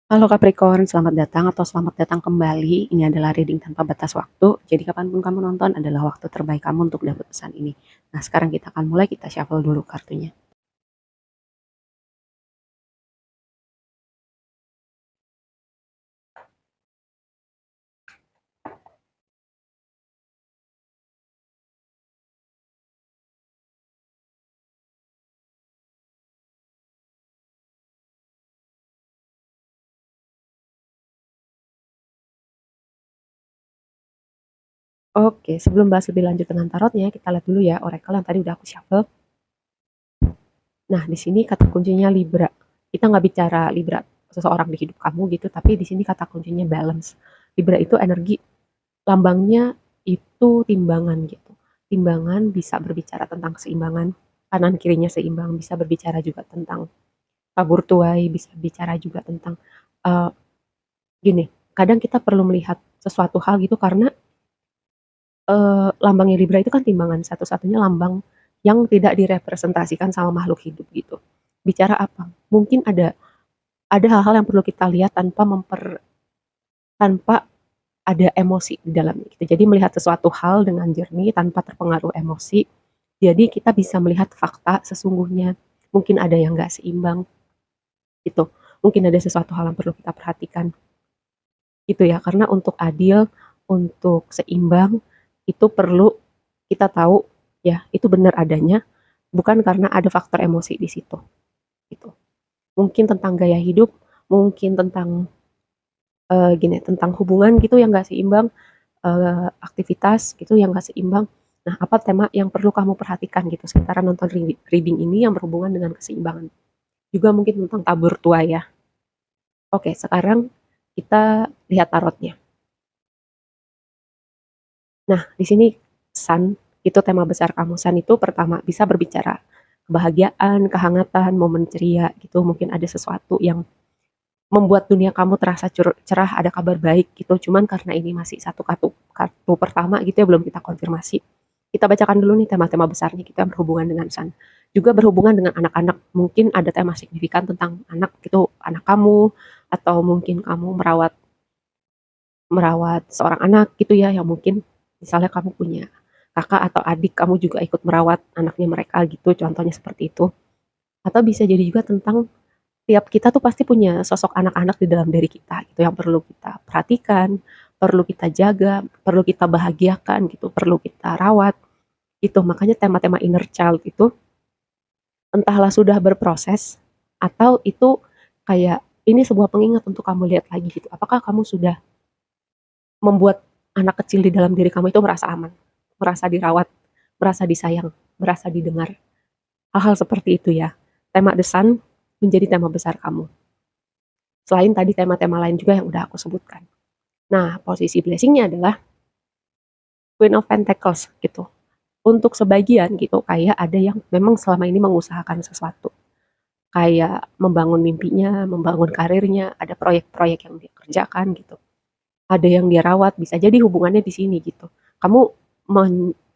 Halo Capricorn, selamat datang atau selamat datang kembali. Ini adalah reading tanpa batas waktu. Jadi kapanpun kamu nonton adalah waktu terbaik kamu untuk dapat pesan ini. Nah sekarang kita akan mulai, kita shuffle dulu kartunya. Oke, sebelum bahas lebih lanjut dengan tarotnya, kita lihat dulu ya oracle yang tadi udah aku shuffle. Nah di sini kata kuncinya Libra. Kita nggak bicara Libra seseorang di hidup kamu gitu, tapi di sini kata kuncinya balance. Libra itu energi, lambangnya itu timbangan gitu. Timbangan bisa berbicara tentang keseimbangan, kanan kirinya seimbang, bisa berbicara juga tentang tabur tuai, bisa bicara juga tentang uh, gini, kadang kita perlu melihat sesuatu hal gitu karena lambangnya Libra itu kan timbangan, satu-satunya lambang yang tidak direpresentasikan sama makhluk hidup gitu. Bicara apa? Mungkin ada hal-hal yang perlu kita lihat tanpa ada emosi di dalamnya gitu. Jadi melihat sesuatu hal dengan jernih tanpa terpengaruh emosi. Jadi kita bisa melihat fakta sesungguhnya. Mungkin ada yang nggak seimbang gitu. Mungkin ada sesuatu hal yang perlu kita perhatikan gitu ya. Karena untuk adil, untuk seimbang itu perlu kita tahu ya itu benar adanya, bukan karena ada faktor emosi di situ gitu. Mungkin tentang gaya hidup, mungkin tentang gini, tentang hubungan gitu yang nggak seimbang, aktivitas gitu yang nggak seimbang. Nah, apa tema yang perlu kamu perhatikan gitu sekitaran nonton reading ini yang berhubungan dengan keseimbangan. Juga mungkin tentang tabur tua ya. Oke, sekarang kita lihat tarotnya. Nah, di sini Sun itu tema besar kamu. Sun itu pertama bisa berbicara kebahagiaan, kehangatan, momen ceria gitu. Mungkin ada sesuatu yang membuat dunia kamu terasa cerah, ada kabar baik gitu. Cuman karena ini masih satu kartu pertama gitu ya, belum kita konfirmasi. Kita bacakan dulu nih tema-tema besarnya kita berhubungan dengan Sun. Juga berhubungan dengan anak-anak. Mungkin ada tema signifikan tentang anak gitu, anak kamu, atau mungkin kamu merawat merawat seorang anak gitu ya, yang mungkin misalnya kamu punya kakak atau adik, kamu juga ikut merawat anaknya mereka gitu, contohnya seperti itu. Atau bisa jadi juga tentang tiap kita tuh pasti punya sosok anak-anak di dalam diri kita gitu yang perlu kita perhatikan, perlu kita jaga, perlu kita bahagiakan gitu, perlu kita rawat gitu. Makanya tema-tema inner child itu entahlah sudah berproses atau itu kayak ini sebuah pengingat untuk kamu lihat lagi gitu. Apakah kamu sudah membuat anak kecil di dalam diri kamu itu merasa aman, merasa dirawat, merasa disayang, merasa didengar. Hal-hal seperti itu ya. Tema The Sun menjadi tema besar kamu. Selain tadi tema-tema lain juga yang udah aku sebutkan. Nah, posisi blessingnya adalah Queen of Pentacles gitu. Untuk sebagian gitu, kayak ada yang memang selama ini mengusahakan sesuatu. Kayak membangun mimpinya, membangun karirnya, ada proyek-proyek yang dia kerjakan gitu. Ada yang dia rawat, bisa jadi hubungannya di sini gitu. Kamu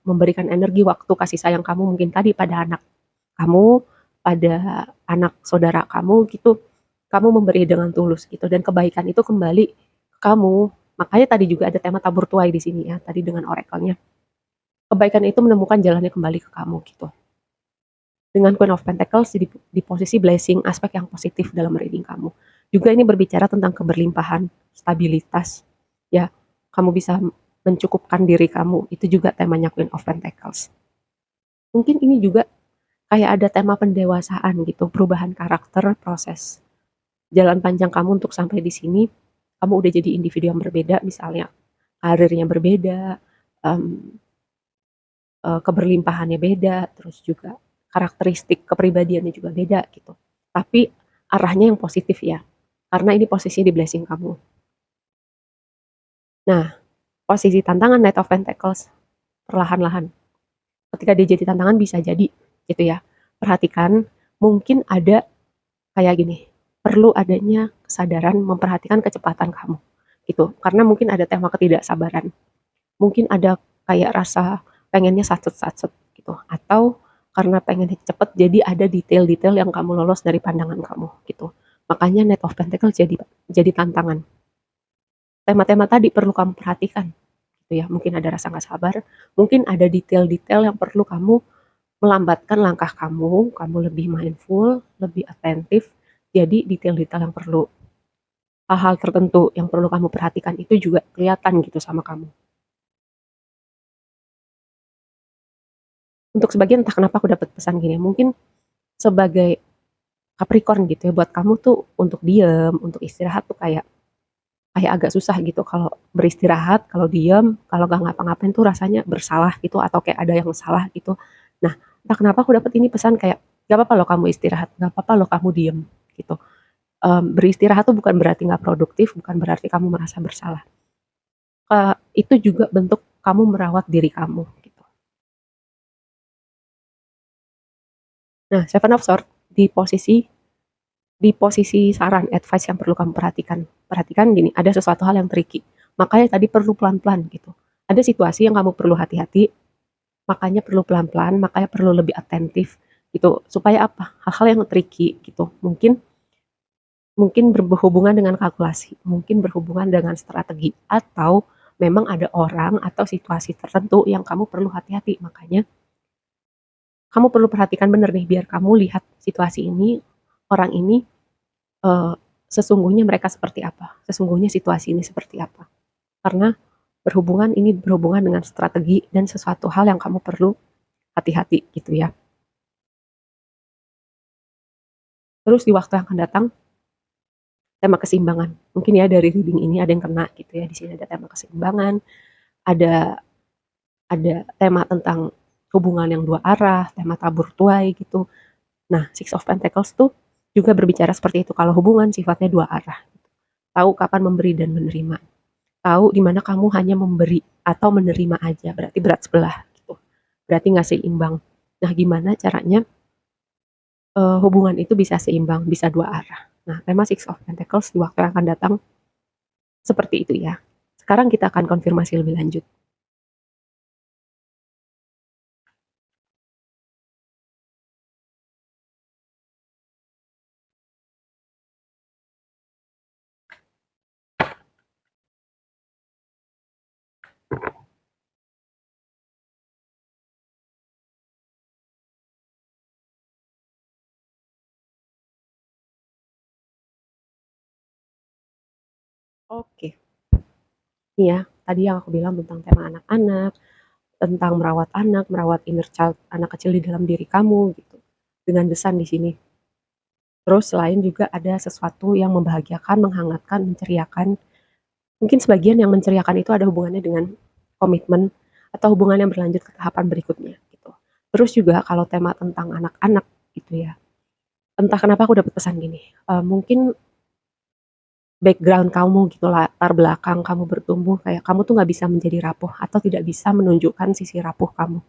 memberikan energi, waktu, kasih sayang kamu mungkin tadi pada anak kamu, pada anak saudara kamu gitu. Kamu memberi dengan tulus gitu dan kebaikan itu kembali ke kamu. Makanya tadi juga ada tema tabur tuai di sini ya, tadi dengan oracle-nya. Kebaikan itu menemukan jalannya kembali ke kamu gitu. Dengan Queen of Pentacles di posisi blessing, aspek yang positif dalam reading kamu. Juga ini berbicara tentang keberlimpahan, stabilitas, ya. Kamu bisa mencukupkan diri kamu, itu juga temanya Queen of Pentacles. Mungkin ini juga kayak ada tema pendewasaan gitu, perubahan karakter, proses jalan panjang kamu untuk sampai di sini. Kamu udah jadi individu yang berbeda, misalnya karirnya berbeda, um, keberlimpahannya beda, terus juga karakteristik kepribadiannya juga beda gitu. Tapi arahnya yang positif ya, karena ini posisi di blessing kamu. Nah, posisi tantangan Knight of Pentacles perlahan-lahan. Ketika dia jadi tantangan bisa jadi gitu ya. Perhatikan, mungkin ada kayak gini, perlu adanya kesadaran memperhatikan kecepatan kamu gitu. Karena mungkin ada tema ketidaksabaran. Mungkin ada kayak rasa pengennya satset-satset gitu. Atau karena pengen cepet jadi ada detail-detail yang kamu lolos dari pandangan kamu gitu. Makanya Knight of Pentacles jadi jadi tantangan. Tema-tema tadi perlu kamu perhatikan gitu ya. Mungkin ada rasa nggak sabar, mungkin ada detail-detail yang perlu kamu melambatkan langkah kamu, kamu lebih mindful, lebih atentif. Jadi detail-detail yang perlu, hal-hal tertentu yang perlu kamu perhatikan itu juga kelihatan gitu sama kamu. Untuk sebagian entah kenapa aku dapat pesan gini, mungkin sebagai Capricorn gitu ya, buat kamu tuh untuk diem, untuk istirahat tuh kayak kayak agak susah gitu kalau beristirahat, kalau diem, kalau gak ngapa-ngapain tuh rasanya bersalah gitu atau kayak ada yang salah gitu. Nah, entah kenapa aku dapat ini pesan kayak gak apa-apa loh kamu istirahat, gak apa-apa loh kamu diem gitu. Beristirahat tuh bukan berarti nggak produktif, bukan berarti kamu merasa bersalah. Itu juga bentuk kamu merawat diri kamu gitu. Nah, Seven of Swords di posisi saran advice yang perlu kamu perhatikan. Perhatikan gini, ada sesuatu hal yang tricky. Makanya tadi perlu pelan-pelan gitu. Ada situasi yang kamu perlu hati-hati, makanya perlu pelan-pelan, makanya perlu lebih atentif gitu. Supaya apa? Hal-hal yang tricky gitu. Mungkin mungkin berhubungan dengan kalkulasi, mungkin berhubungan dengan strategi, atau memang ada orang atau situasi tertentu yang kamu perlu hati-hati. Makanya kamu perlu perhatikan bener nih, biar kamu lihat situasi ini, orang ini, eh, sesungguhnya mereka seperti apa, sesungguhnya situasi ini seperti apa. Karena ini berhubungan dengan strategi dan sesuatu hal yang kamu perlu hati-hati gitu ya. Terus di waktu yang akan datang, tema keseimbangan. Mungkin ya dari reading ini ada yang kena gitu ya. Di sini ada tema keseimbangan, ada tema tentang hubungan yang dua arah, tema tabur tuai gitu. Nah, Six of Pentacles tuh juga berbicara seperti itu. Kalau hubungan sifatnya dua arah. Tahu kapan memberi dan menerima. Tahu di mana kamu hanya memberi atau menerima aja. Berarti berat sebelah gitu. Berarti nggak seimbang. Nah, gimana caranya hubungan itu bisa seimbang, bisa dua arah. Nah, tema Six of Pentacles di waktu yang akan datang seperti itu ya. Sekarang kita akan konfirmasi lebih lanjut. Oke, ini ya, tadi yang aku bilang tentang tema anak-anak, tentang merawat inner child, anak kecil di dalam diri kamu gitu. Dengan desan di sini. Terus selain juga ada sesuatu yang membahagiakan, menghangatkan, menceriakan. Mungkin sebagian yang menceriakan itu ada hubungannya dengan komitmen atau hubungan yang berlanjut ke tahapan berikutnya gitu. Terus juga kalau tema tentang anak-anak gitu ya. Entah kenapa aku dapat pesan gini. Mungkin background kamu gitu, latar belakang kamu bertumbuh kayak kamu tuh nggak bisa menjadi rapuh atau tidak bisa menunjukkan sisi rapuh kamu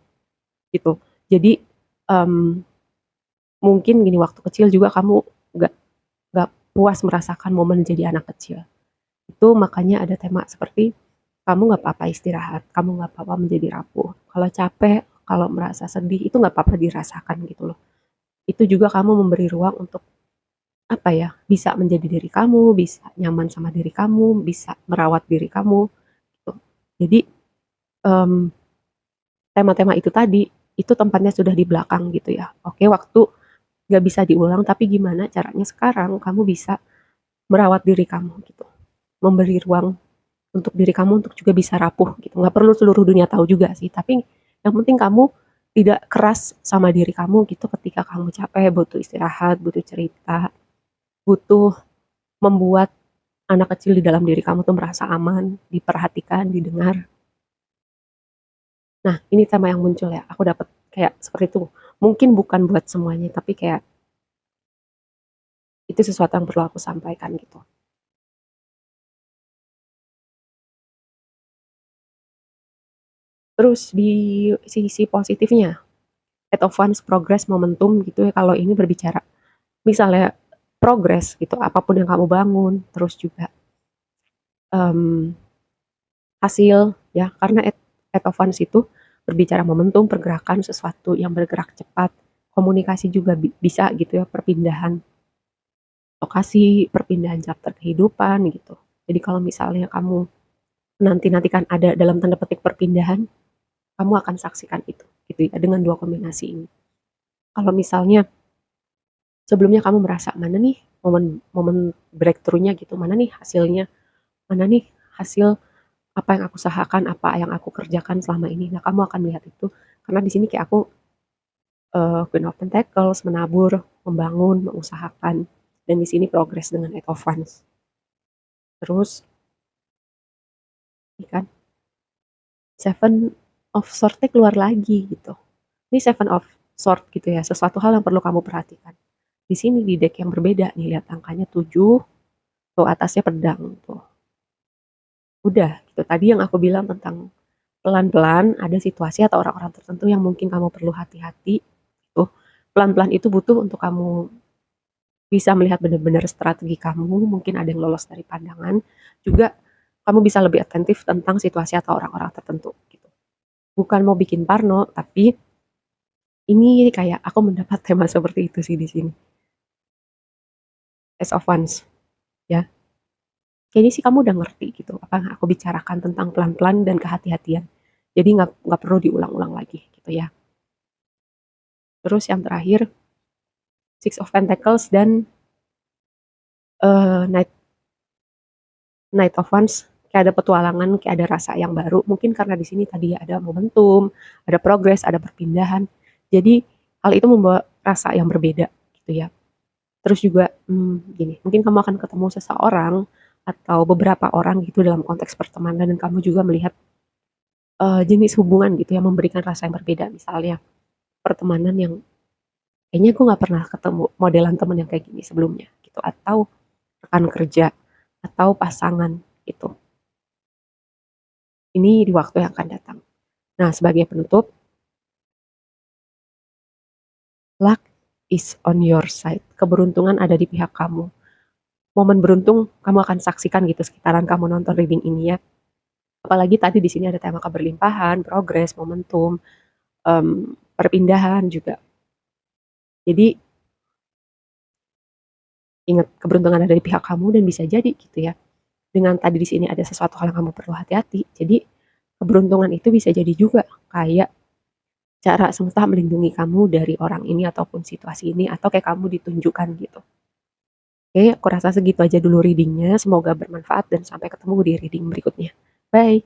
gitu. Jadi um, mungkin gini, waktu kecil juga kamu nggak nggak puas merasakan momen jadi anak kecil. Itu makanya ada tema seperti kamu nggak apa-apa istirahat, kamu nggak apa-apa menjadi rapuh. Kalau capek, kalau merasa sedih itu nggak apa-apa dirasakan gitu loh. Itu juga kamu memberi ruang untuk apa ya, bisa menjadi diri kamu, bisa nyaman sama diri kamu, bisa merawat diri kamu gitu. Jadi em, tema-tema itu tadi itu tempatnya sudah di belakang gitu ya. Oke, waktu nggak bisa diulang, tapi gimana caranya sekarang kamu bisa merawat diri kamu gitu, memberi ruang untuk diri kamu untuk juga bisa rapuh gitu. Nggak perlu seluruh dunia tahu juga sih, tapi yang penting kamu tidak keras sama diri kamu gitu ketika kamu capek, butuh istirahat, butuh cerita, butuh membuat anak kecil di dalam diri kamu tuh merasa aman, diperhatikan, didengar. Nah, ini tema yang muncul ya. Aku dapat kayak seperti itu. Mungkin bukan buat semuanya, tapi kayak itu sesuatu yang perlu aku sampaikan gitu. Terus di sisi positifnya, Eight of Wands, progress, momentum gitu ya. Kalau ini berbicara misalnya progress gitu, apapun yang kamu bangun, terus juga em, hasil ya, karena Eight of Wands itu berbicara momentum, pergerakan, sesuatu yang bergerak cepat, komunikasi juga bisa gitu ya, perpindahan. lokasi perpindahan chapter kehidupan gitu. Jadi kalau misalnya kamu nanti-nantikan ada dalam tanda petik perpindahan, kamu akan saksikan itu gitu ya dengan dua kombinasi ini. Kalau misalnya sebelumnya kamu merasa mana nih momen momen breakthrough-nya gitu, mana nih hasilnya, mana nih hasil apa yang aku usahakan, apa yang aku kerjakan selama ini. Nah, kamu akan melihat itu karena di sini kayak aku Queen of Pentacles, menabur, membangun, mengusahakan, dan di sini progress dengan Eight of Wands. Terus, ini kan Seven of Swords keluar lagi gitu. Ini Seven of Swords gitu ya, sesuatu hal yang perlu kamu perhatikan. Di sini di deck yang berbeda nih, lihat angkanya 7, tuh atasnya pedang tuh. Udah, gitu. Tadi yang aku bilang tentang pelan-pelan ada situasi atau orang-orang tertentu yang mungkin kamu perlu hati-hati. Tuh, pelan-pelan itu butuh untuk kamu bisa melihat benar-benar strategi kamu, mungkin ada yang lolos dari pandangan, juga kamu bisa lebih atentif tentang situasi atau orang-orang tertentu gitu. Bukan mau bikin parno, tapi ini kayak aku mendapat tema seperti itu sih di sini. As of Wands, ya. Kayaknya sih kamu udah ngerti gitu apa yang aku bicarakan tentang pelan-pelan dan kehati-hatian. Jadi nggak perlu diulang-ulang lagi gitu ya. Terus yang terakhir Six of Pentacles dan Knight Knight of Wands, kayak ada petualangan, kayak ada rasa yang baru. Mungkin karena di sini tadi ada momentum, ada progres, ada perpindahan. Jadi hal itu membawa rasa yang berbeda gitu ya. Terus juga gini, mungkin kamu akan ketemu seseorang atau beberapa orang gitu dalam konteks pertemanan dan kamu juga melihat jenis hubungan gitu yang memberikan rasa yang berbeda. Misalnya pertemanan yang kayaknya gue nggak pernah ketemu modelan temen yang kayak gini sebelumnya gitu, atau rekan kerja atau pasangan gitu. Ini di waktu yang akan datang. Nah, sebagai penutup, luck is on your side. Keberuntungan ada di pihak kamu. Momen beruntung kamu akan saksikan gitu sekitaran kamu nonton reading ini ya. Apalagi tadi di sini ada tema keberlimpahan, progres, momentum, perpindahan juga. Jadi ingat keberuntungan ada di pihak kamu dan bisa jadi gitu ya. Dengan tadi di sini ada sesuatu hal yang kamu perlu hati-hati. Jadi keberuntungan itu bisa jadi juga kayak cara semesta melindungi kamu dari orang ini ataupun situasi ini atau kayak kamu ditunjukkan gitu. Oke, aku rasa segitu aja dulu readingnya. Semoga bermanfaat dan sampai ketemu di reading berikutnya. Bye!